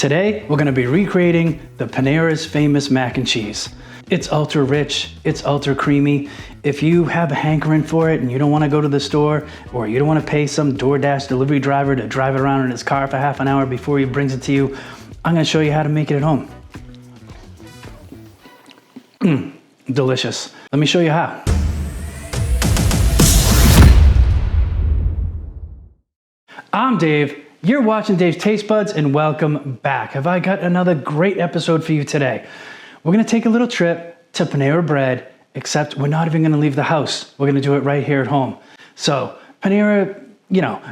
Today, we're gonna be recreating the Panera's famous mac and cheese. It's ultra rich, it's ultra creamy. If you have a hankering for it and you don't wanna go to the store, or you don't wanna pay some DoorDash delivery driver to drive it around in his car for half an hour before he brings it to you, I'm gonna show you how to make it at home. Delicious. Let me show you how. I'm Dave. You're watching Dave's Taste Buds, and welcome back. Have I got another great episode for you today? We're gonna take a little trip to Panera Bread, except we're not even gonna leave the house. We're gonna do it right here at home. So Panera,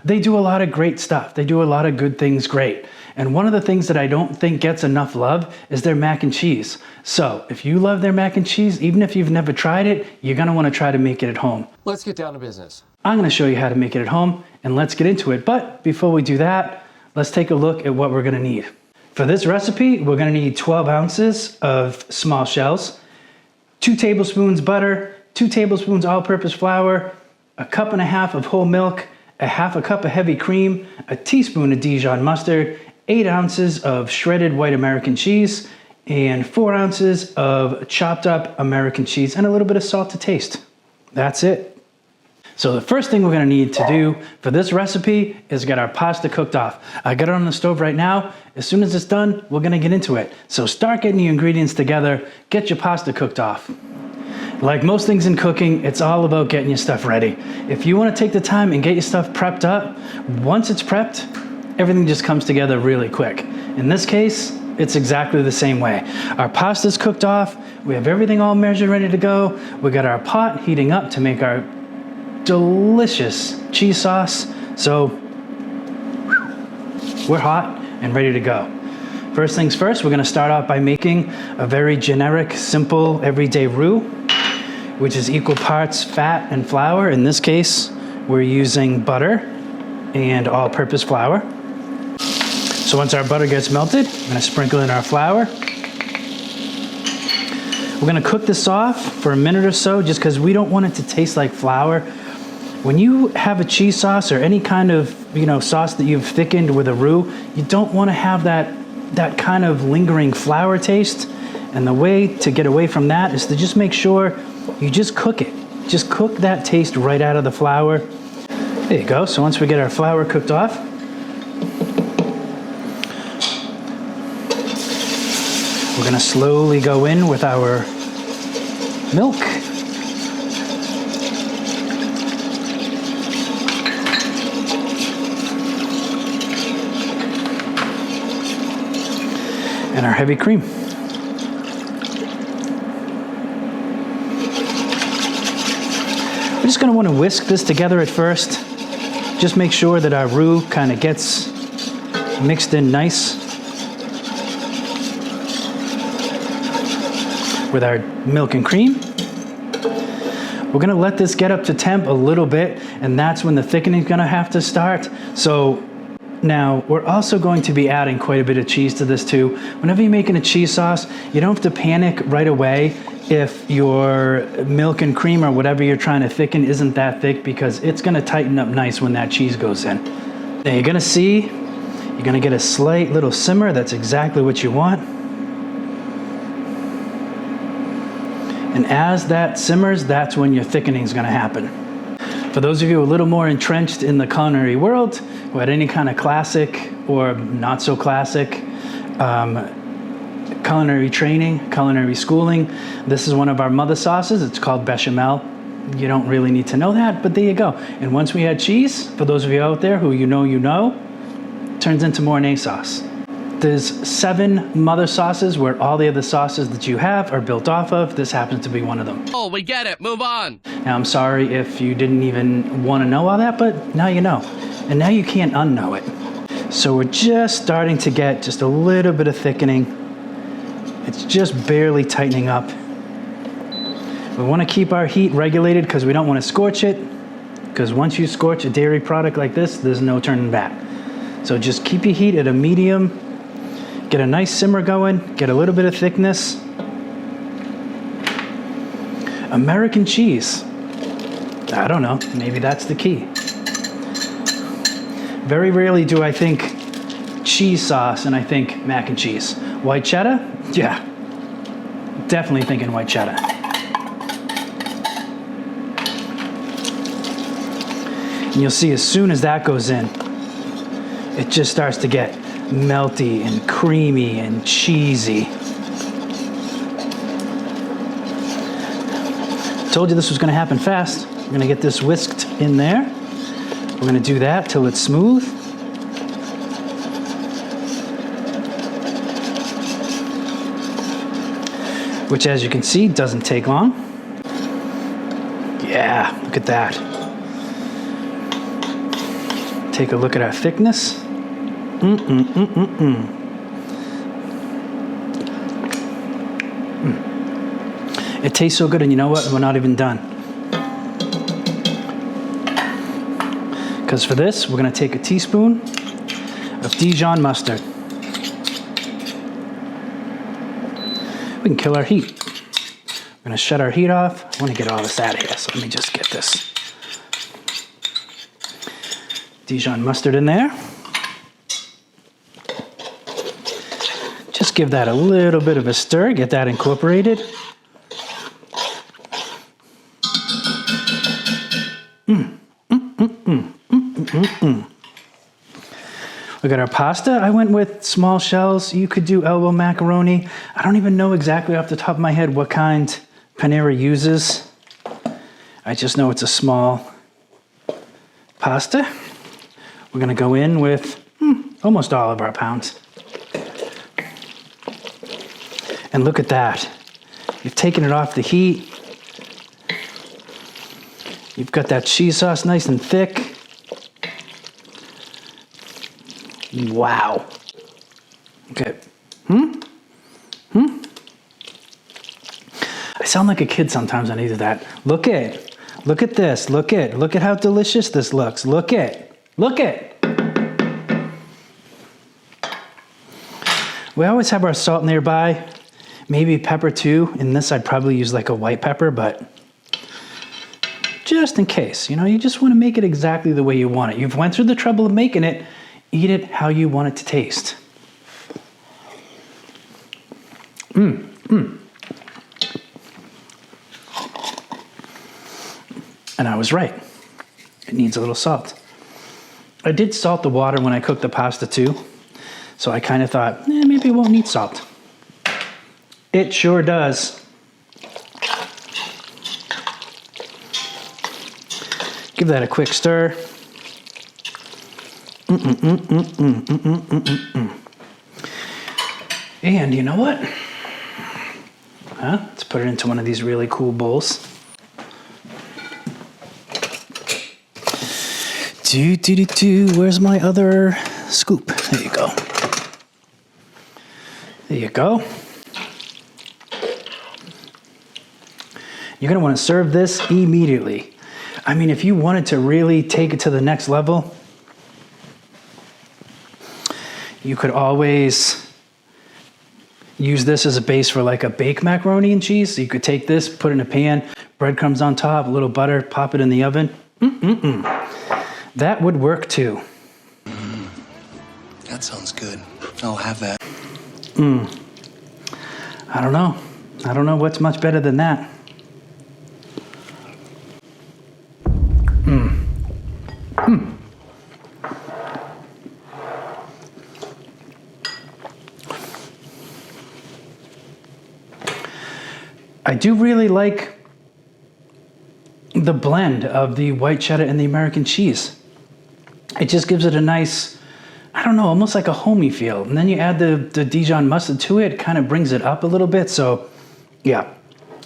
they do a lot of great stuff. They do a lot of good things great. And one of the things that I don't think gets enough love is their mac and cheese. So if you love their mac and cheese, even if you've never tried it, you're gonna wanna try to make it at home. Let's get down to business. I'm gonna show you how to make it at home, and let's get into it. But before we do that, let's take a look at what we're gonna need. For this recipe, we're gonna need 12 ounces of small shells, 2 tablespoons butter, 2 tablespoons all-purpose flour, a cup and a half of whole milk, a half a cup of heavy cream, a teaspoon of Dijon mustard, 8 ounces of shredded white American cheese, and 4 ounces of chopped up American cheese, and a little bit of salt to taste. That's it. So the first thing we're gonna need to do for this recipe is get our pasta cooked off. I got it on the stove right now. As soon as it's done, we're gonna get into it. So start getting your ingredients together, get your pasta cooked off. Like most things in cooking, it's all about getting your stuff ready. If you wanna take the time and get your stuff prepped up, once it's prepped, everything just comes together really quick. In this case, it's exactly the same way. Our pasta's cooked off, we have everything all measured, ready to go. We got our pot heating up to make our delicious cheese sauce. So we're hot and ready to go. First things first, we're gonna start off by making a very generic, simple, everyday roux, which is equal parts fat and flour. In this case, we're using butter and all-purpose flour. So once our butter gets melted, we're gonna sprinkle in our flour. We're gonna cook this off for a minute or so, just because we don't want it to taste like flour. When you have a cheese sauce or any kind of sauce that you've thickened with a roux, you don't want to have that kind of lingering flour taste. And the way to get away from that is to just make sure you just cook it. Just cook that taste right out of the flour. There you go. So once we get our flour cooked off, we're going to slowly go in with our milk. And our heavy cream. We're just gonna wanna whisk this together at first. Just make sure that our roux kind of gets mixed in nice with our milk and cream. We're gonna let this get up to temp a little bit, and that's when the thickening is gonna have to start. So now, we're also going to be adding quite a bit of cheese to this too. Whenever you're making a cheese sauce, you don't have to panic right away if your milk and cream or whatever you're trying to thicken isn't that thick, because it's gonna tighten up nice when that cheese goes in. Now you're gonna see, you're gonna get a slight little simmer. That's exactly what you want. And as that simmers, that's when your thickening is gonna happen. For those of you a little more entrenched in the culinary world, who had any kind of classic or not so classic culinary training, culinary schooling, this is one of our mother sauces. It's called bechamel. You don't really need to know that, but there you go. And once we add cheese, for those of you out there who you know, turns into Mornay sauce. There's 7 mother sauces where all the other sauces that you have are built off of. This happens to be one of them. Oh, we get it. Move on. Now, I'm sorry if you didn't even want to know all that, but now you know. And now you can't unknow it. So we're just starting to get just a little bit of thickening. It's just barely tightening up. We want to keep our heat regulated because we don't want to scorch it. Because once you scorch a dairy product like this, there's no turning back. So just keep your heat at a medium. Get a nice simmer going, get a little bit of thickness. American cheese. I don't know, maybe that's the key. Very rarely do I think cheese sauce, and I think mac and cheese. White cheddar? Yeah, definitely thinking white cheddar. And you'll see as soon as that goes in, it just starts to get melty and creamy and cheesy. Told you this was gonna happen fast. We're gonna get this whisked in there. We're gonna do that till it's smooth. Which, as you can see, doesn't take long. Yeah, look at that. Take a look at our thickness. It tastes so good, and you know what? We're not even done. Because for this, we're gonna take a teaspoon of Dijon mustard. We can kill our heat. We're gonna shut our heat off. I wanna get all this out of here, so let me just get this Dijon mustard in there. Just give that a little bit of a stir, get that incorporated. We got our pasta. I went with small shells. You could do elbow macaroni. I don't even know exactly off the top of my head what kind Panera uses. I just know it's a small pasta. We're gonna go in with almost all of our pounds. And look at that. You've taken it off the heat. You've got that cheese sauce nice and thick. Wow. Okay. I sound like a kid sometimes when I do that. Look at this. Look at how delicious this looks. Look at. We always have our salt nearby. Maybe pepper too. In this, I'd probably use like a white pepper, but just in case, you know, you just want to make it exactly the way you want it. You've went through the trouble of making it. Eat it how you want it to taste. And I was right. It needs a little salt. I did salt the water when I cooked the pasta too. So I kind of thought, maybe it won't need salt. It sure does. Give that a quick stir. And you know what? Let's put it into one of these really cool bowls. Where's my other scoop? There you go. There you go. You're gonna wanna serve this immediately. I mean, if you wanted to really take it to the next level, you could always use this as a base for like a baked macaroni and cheese. So you could take this, put it in a pan, breadcrumbs on top, a little butter, pop it in the oven. That would work too. That sounds good. I'll have that. I don't know. I don't know what's much better than that. I do really like the blend of the white cheddar and the American cheese. It just gives it a nice, I don't know, almost like a homey feel. And then you add the Dijon mustard to it, kind of brings it up a little bit. So yeah,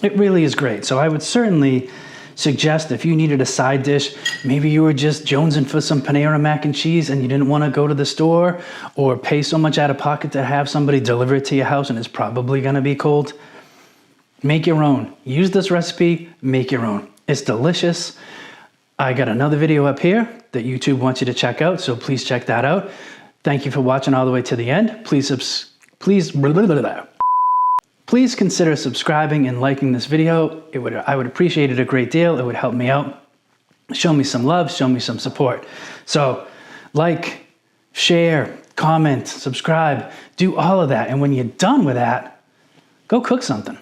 it really is great. So I would certainly suggest if you needed a side dish, maybe you were just jonesing for some Panera mac and cheese and you didn't want to go to the store or pay so much out of pocket to have somebody deliver it to your house and it's probably going to be cold. Make your own. Use this recipe, make your own. It's delicious. I got another video up here that YouTube wants you to check out, so please check that out. Thank you for watching all the way to the end. Please consider subscribing and liking this video. I would appreciate it a great deal. It would help me out. Show me some love, show me some support. So like, share, comment, subscribe, do all of that. And when you're done with that, go cook something.